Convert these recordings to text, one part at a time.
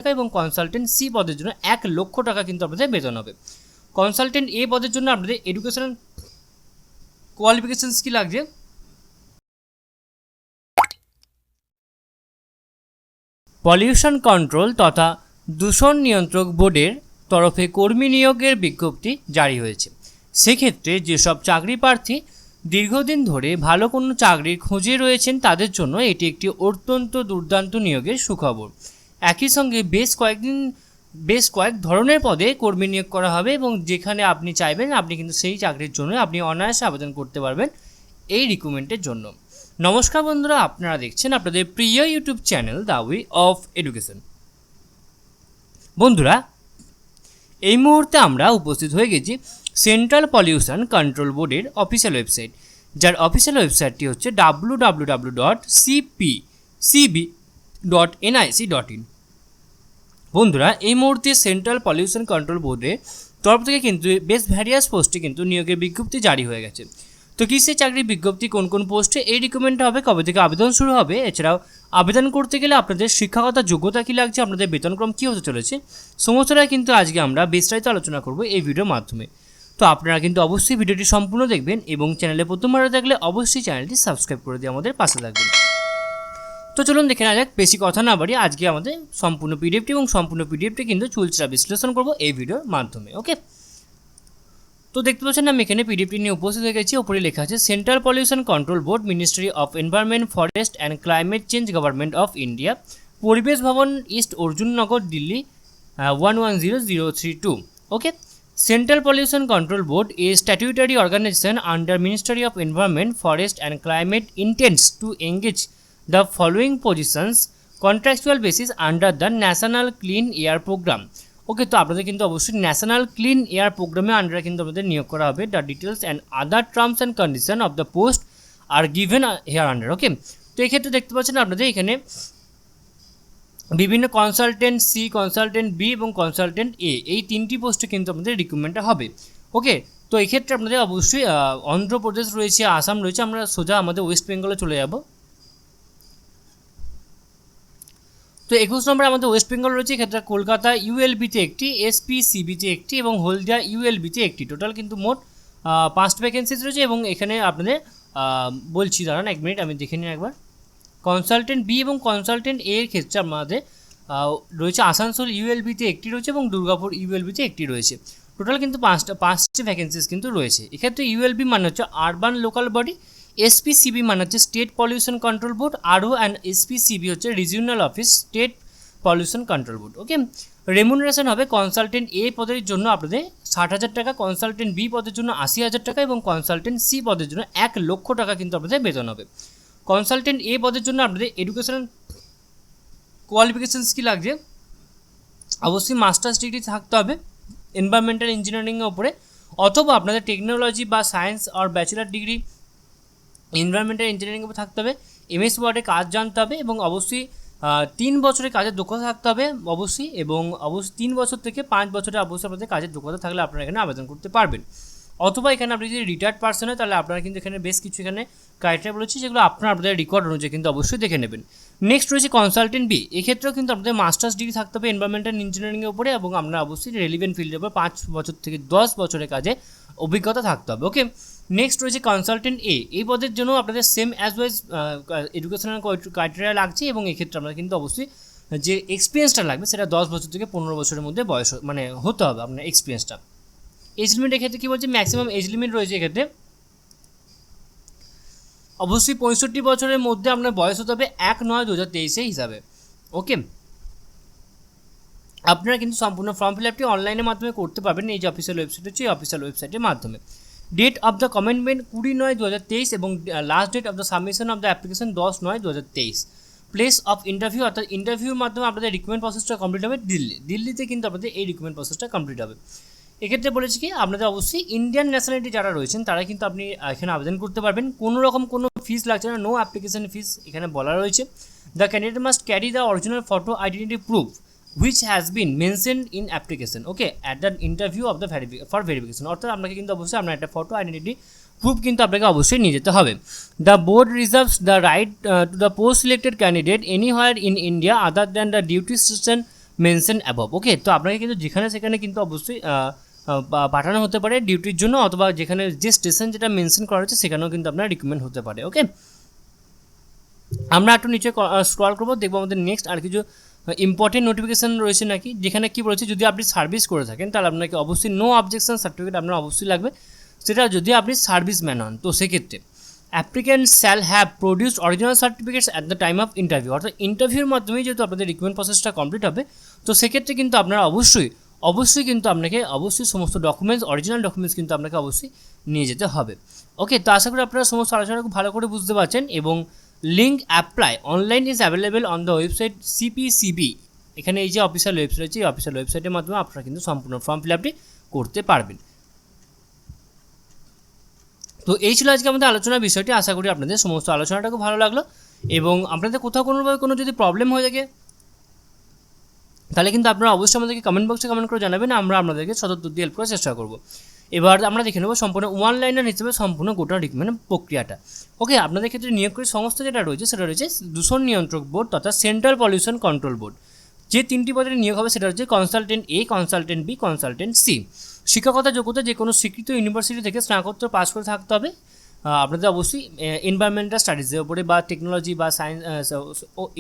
টাকা এবং consultant C পদের জন্য 1 লক্ষ টাকা কিন্তু আপনাদের বেতন হবে। কনসালটেন্ট এ পদের জন্য আপনাদের এডুকেশনাল কোয়ালিফিকেশনস কি লাগছে? পলিউশন কন্ট্রোল তথা দূষণ নিয়ন্ত্রক বোর্ডের তরফে কর্মী নিয়োগের বিজ্ঞপ্তি জারি হয়েছে। সেক্ষেত্রে যেসব চাকরি প্রার্থী দীর্ঘদিন ধরে ভালো কোনো চাকরির খোঁজে রয়েছেন তাদের জন্য এটি একটি অত্যন্ত দুর্দান্ত নিয়োগের সুখবর। একই সঙ্গে বেশ কয়েক ধরনের পদে কর্মী নিয়োগ করা হবে এবং যেখানে আপনি চাইবেন আপনি কিন্তু সেই চাকরির জন্য আপনি অনায়াসে আবেদন করতে পারবেন এই রিক্রুটমেন্টের জন্য। নমস্কার বন্ধুরা, আপনারা দেখছেন আপনাদের প্রিয় YouTube channel the way of education. বন্ধুরা, এই মুহূর্তে আমরা উপস্থিত হয়ে গেছি সেন্ট্রাল পলিউশন কন্ট্রোল বোর্ডের অফিসিয়াল ওয়েবসাইট, যার অফিসিয়াল ওয়েবসাইটটি হচ্ছে www.cpcb.nic.in। বন্ধুরা, এই মুহূর্তে সেন্ট্রাল পলিউশন কন্ট্রোল বোর্ডের তরফ থেকে কিন্তু বেশ ভ্যারিয়াস পোস্টে কিন্তু নিয়োগের বিজ্ঞপ্তি জারি হয়ে গেছে। তো কিসের চাকরির বিজ্ঞপ্তি, কোন কোন পোস্টে এই রিক্রুটমেন্ট হবে, কবে থেকে আবেদন শুরু হবে, এছাড়াও আবেদন করতে গেলে আপনাদের শিক্ষাগত যোগ্যতা কী লাগছে, আপনাদের বেতনক্রম কী হতে চলেছে, সমস্তটাই কিন্তু আজকে আমরা বিস্তারিত আলোচনা করব এই ভিডিওর মাধ্যমে। তো আপনারা কিন্তু অবশ্যই ভিডিওটি সম্পূর্ণ দেখবেন এবং চ্যানেলে প্রথমবার দেখলে অবশ্যই চ্যানেলটি সাবস্ক্রাইব করে দিয়ে আমাদের পাশে থাকবেন। তো চলুন দেখে নেওয়া যাক, বেশি কথা না বাড়িয়ে আজকে আমাদের সম্পূর্ণ পিডিএফটি এবং সম্পূর্ণ পিডিএফটি কিন্তু চুলচেরা বিশ্লেষণ করব এই ভিডিওর মাধ্যমে। ওকে, তো দেখতে পাচ্ছেন আমি এখানে পিডিএফটি নিয়ে উপস্থিত হয়ে গেছি। ওপরে লেখা আছে central pollution control board, ministry of environment, forest and climate change, government of India, পরিবেশ ভবন, east Arjunnagar, Delhi 110032। Okay, Central Pollution Control Board, a statutory organization under Ministry of Environment, Forest and Climate, intends to engage the following positions contractual basis under the National Clean Air Program. ওকে, তো আপনাদের কিন্তু অবশ্যই national clean air প্রোগ্রামে আন্ডারে কিন্তু আপনাদের নিয়োগ করা হবে। The details and other terms and condition of the post are given here under. Okay, তো এক্ষেত্রে দেখতে পাচ্ছেন আপনাদের এখানে বিভিন্ন কনসালটেন্ট সি, কনসালটেন্ট বি এবং কনসালটেন্ট এ, এই তিনটি পোস্টে কিন্তু আপনাদের রিক্রুটমেন্টটা হবে। ওকে, তো এক্ষেত্রে আপনাদের অবশ্যই অন্ধ্রপ্রদেশ রয়েছে, আসাম রয়েছে। আমরা সোজা আমাদের ওয়েস্ট বেঙ্গলে চলে যাব। তো 21 নম্বরে আমাদের ওয়েস্ট বেঙ্গল রয়েছে। এক্ষেত্রে কলকাতা ইউএলবিতে একটি, এসপিসিবিতে একটি এবং হলদিয়া ইউএলবিতে একটি, টোটাল কিন্তু মোট 5টা ভ্যাকেন্সিজ রয়েছে। এবং এখানে আপনাদের বলছি, দাঁড়ান 1 মিনিট আমি দেখে নিই একবার। কনসালটেন্ট বি এবং কনসালটেন্ট এর ক্ষেত্রে আমাদের রয়েছে আসানসোল ইউএলবিতে একটি রয়েছে এবং দুর্গাপুর ইউএলবিতে একটি রয়েছে। টোটাল কিন্তু 5টি ভ্যাকেন্সিজ কিন্তু রয়েছে। এক্ষেত্রে ইউএলবি মানে হচ্ছে আরবান লোকাল বডি, এসপিসিবি মানে হচ্ছে state pollution control board, RO and SPCB হচ্ছে regional office state pollution control board. Okay, remuneration হবে কনসালটেন্ট এ পদের জন্য আপনাদের 60,000 টাকা, কনসালটেন্ট বি পদের জন্য 80,000 টাকা এবং কনসালটেন্ট সি পদের জন্য 1 লক্ষ টাকা কিন্তু আপনাদের বেতন হবে। কনসালটেন্ট এ পদের জন্য আপনাদের এডুকেশনাল কোয়ালিফিকেশনস কী লাগছে? অবশ্যই মাস্টার্স ডিগ্রি থাকতে হবে এনভায়রনমেন্টাল ইঞ্জিনিয়ারিংয়ের ওপরে, অথবা আপনাদের টেকনোলজি বা সায়েন্স আর ব্যাচেলার ডিগ্রি এনভায়রনমেন্টাল ইঞ্জিনিয়ারিংয়ের উপর থাকতে হবে। এমএস ওয়ার্ডে কাজ জানতে হবে এবং অবশ্যই 3 বছরের কাজের দক্ষতা থাকতে হবে অবশ্যই, এবং অবশ্যই 3 বছর থেকে 5 বছরের অবশ্যই আপনাদের কাজের দক্ষতা থাকলে আপনারা এখানে আবেদন করতে পারবেন। অথবা এখানে আপনি যদি রিটায়ার্ড পার্সন হয় তাহলে আপনারা কিন্তু এখানে বেশ কিছু এখানে ক্রাইটেরিয়া বলেছি, যেগুলো আপনাদের রেকর্ড অনুযায়ী কিন্তু অবশ্যই দেখে নেবেন। নেক্সট রয়েছে কনসালটেন্ট বি। এক্ষেত্রেও কিন্তু আপনাদের মাস্টার্স ডিগ্রি থাকতে হবে এনভায়রনমেন্টাল ইঞ্জিনিয়ারিংয়ের উপরে এবং আপনারা অবশ্যই রেলিভেন্ট ফিল্ডের উপর 5 বছর থেকে 10 বছরের কাজে অভিজ্ঞতা থাকতে হবে। ওকে, নেক্সট রয়েছে কনসালটেন্ট এ। এই পদের জন্য আপনাদের same as wise educational criteria লাগছে এবং এক্ষেত্রে আপনারা কিন্তু অবশ্যই যে এক্সপিরিয়েন্সটা লাগবে সেটা 10 বছর থেকে 15 বছরের মধ্যে বয়স মানে হতে হবে আপনার এক্সপিরিয়েন্সটা। এজ লিমিট এক্ষেত্রে কী বলছে, ম্যাক্সিমাম এজ লিমিট রয়েছে এক্ষেত্রে অবশ্যই 65 বছরের মধ্যে আপনার বয়স হতে হবে 1/9/2023 হিসাবে। ওকে, আপনারা কিন্তু সম্পূর্ণ ফর্ম ফিল আপটি অনলাইনের মাধ্যমে করতে পারবেন। এই যে অফিসিয়াল ওয়েবসাইট হচ্ছে এই অফিসিয়াল ওয়েবসাইটের মাধ্যমে। ডেট অফ দ্য কমেন্টমেন্ট 20/9/2023 এবং last date of the submission of the application 10/9/2023। Place of interview, অর্থাৎ ইন্টারভিউর মাধ্যমে আপনাদের রিক্রুটমেন্ট প্রসেসটা কমপ্লিট হবে দিল্লিতে কিন্তু আপনাদের এই রিক্রুটমেন্ট প্রসেসটা কমপ্লিট হবে। এক্ষেত্রে বলেছি কি আপনাদের অবশ্যই ইন্ডিয়ান ন্যাশনালিটি যারা রয়েছেন তারা কিন্তু আপনি এখানে আবেদন করতে পারবেন, কোনো রকম কোনো ফিস লাগছে না, নো অ্যাপ্লিকেশন ফিস এখানে বলা রয়েছে। The candidate must carry the original photo identity proof which has been mentioned in application. Okay, at the interview of the for verification, অর্থাৎ আপনাকে কিন্তু অবশ্যই আপনার একটা ফটো আইডেন্টিটি প্রুফ কিন্তু আপনাকে অবশ্যই নিয়ে যেতে হবে। The board reserves the right to the post selected candidate anywhere in India other than the duty station mention above. Okay, তো আপনাকে কিন্তু যেখানে সেখানে কিন্তু অবশ্যই পাঠানো হতে পারে ডিউটির জন্য, অথবা যেখানে যে স্টেশন যেটা মেনশন করা হচ্ছে সেখানেও কিন্তু আপনার রিক্রুটমেন্ট হতে পারে। ওকে, আমরা একটু নিচে স্ক্রল করবো, দেখবো আমাদের নেক্সট আর কিছু ইম্পর্টেন্ট নোটিফিকেশান রয়েছে নাকি, যেখানে কি বলেছে যদি আপনি সার্ভিস করে থাকেন তাহলে আপনাকে অবশ্যই নো অবজেকশন সার্টিফিকেট আপনার অবশ্যই লাগবে, সেটা যদি আপনি সার্ভিসম্যান হন। তো সেক্ষেত্রে applicant shall have produced original certificates at the time of interview, অর্থাৎ ইন্টারভিউর মাধ্যমেই যেহেতু আপনাদের রিক্রুটমেন্ট প্রসেসটা কমপ্লিট হবে, তো সেক্ষেত্রে কিন্তু আপনারা অবশ্যই কিন্তু আপনাকে সমস্ত ডকুমেন্টস, অরিজিনাল ডকুমেন্টস কিন্তু আপনাকে অবশ্যই নিয়ে যেতে হবে। ওকে, তো আশা করি আপনারা সমস্ত আলোচনা খুব ভালো করে বুঝতে পারছেন, এবং link apply online is available on the website CPCB। এখানে এই যে অফিসিয়াল ওয়েবসাইট আছে, এই অফিসিয়াল ওয়েবসাইটের মাধ্যমে আপনারা কিন্তু সম্পূর্ণ ফর্ম ফিল আপটি করতে পারবেন। তো এই ছিল আজকে আমাদের আলোচনার বিষয়টি। আশা করি আপনাদের সমস্ত আলোচনাটা খুব ভালো লাগলো, এবং আপনাদের কোথাও কোনোভাবে কোনো যদি প্রবলেম হয়ে থাকে তাহলে কিন্তু আপনারা অবশ্যই আমাদেরকে কমেন্ট বক্সে কমেন্ট করে জানাবেন, আমরা আপনাদেরকে সদুত্তর দিয়ে হেল্প করার চেষ্টা করব। এবার আমরা দেখে নেব সম্পূর্ণ ওয়ান লাইনার হিসেবে সম্পূর্ণ গোটা রিক্রুটমেন্ট প্রক্রিয়াটা। ওকে, আপনাদের ক্ষেত্রে নিয়োগকারী সংস্থা যেটা রয়েছে সেটা রয়েছে দূষণ নিয়ন্ত্রক বোর্ড তথা সেন্ট্রাল পলিউশন কন্ট্রোল বোর্ড। যে 3টি পদের নিয়োগ হবে সেটা হচ্ছে consultant A, consultant B, consultant C। শিক্ষকতা যোগ্যতা যে কোনো স্বীকৃত ইউনিভার্সিটি থেকে স্নাতকোত্তর পাস করে থাকতে হবে। আপনাদের অবশ্যই এনভায়রনমেন্টাল স্টাডিজের উপরে বা টেকনোলজি বা সায়েন্স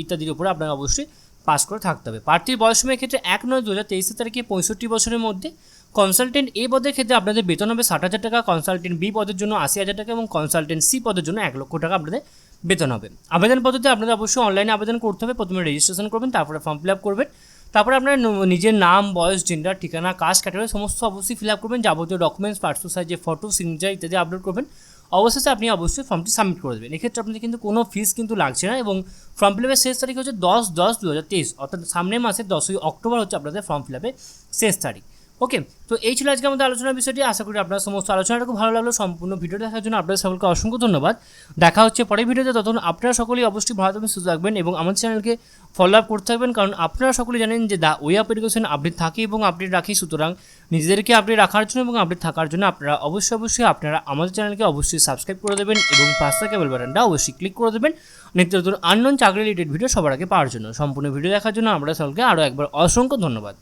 ইত্যাদির উপরে আপনাকে অবশ্যই পাস করে থাকতে হবে। প্রার্থীর বয়সসীমার ক্ষেত্রে 1/9/2023 তারিখে 65 বছরের মধ্যে। কনসালটেন্ট A পদের ক্ষেত্রে আপনাদের বেতন হবে 60,000 টাকা, কনসালটেন্ট B পদের জন্য 80,000 টাকা এবং কনসালটেন্ট C পদের জন্য 1 লক্ষ টাকা আপনাদের বেতন হবে। আবেদন পদ্ধতি আপনাদের অবশ্যই অনলাইনে আবেদন করতে হবে। প্রথমে রেজিস্ট্রেশন করবেন, তারপরে ফর্ম ফিল আপ করবেন, তারপরে আপনার নিজের নাম, বয়স, জেন্ডার, ঠিকানা, কাস্ট ক্যাটাগরি সমস্ত অবশ্যই ফিল আপ করবেন, যাবতীয় ডকুমেন্টস, পাসপোর্ট সাইজের ফটো, সিগনেচার ইত্যাদি আপলোড করবেন। অবশেষে আপনি অবশ্যই ফর্মটি সাবমিট করে দেবেন। এক্ষেত্রে আপনাদের কিন্তু কোনো ফিস কিন্তু লাগছে না, এবং ফর্ম ফিল আপের শেষ তারিখ হচ্ছে 10/10/2023, অর্থাৎ সামনের মাসের 10ই অক্টোবর হচ্ছে আপনাদের ফর্ম ফিল আপের শেষ তারিখ। ওকে, তো এই ছিল আজকে আমাদের আলোচনার বিষয়টি। আশা করি আপনার সমস্ত আলোচনাটা খুব ভালো লাগলো। সম্পূর্ণ ভিডিও দেখার জন্য আপনাদের সকলকে অসংখ্য ধন্যবাদ। দেখা হচ্ছে পরের ভিডিওতে, ততক্ষণ আপনারা সকলেই অবশ্যই ভালো থাকবেন, সুস্থ থাকবেন এবং আমাদের চ্যানেলকে ফলো আপ করতে থাকবেন, কারণ আপনারা সকলেই জানেন যে the way of education update থাকে এবং আপডেট রাখি। সুতরাং নিজেদেরকে আপডেট রাখার জন্য এবং আপডেট থাকার জন্য আপনারা অবশ্যই আপনারা আমাদের চ্যানেলকে অবশ্যই সাবস্ক্রাইব করে দেবেন এবং পাশে থাকা বেল বাটনটা অবশ্যই ক্লিক করে দেবেন নিত্য নতুন আননোন চাকরি রিলেটেড ভিডিও সবার আগে পাওয়ার জন্য। সম্পূর্ণ ভিডিও দেখার জন্য আমরা সকলকে আরও একবার অসংখ্য ধন্যবাদ।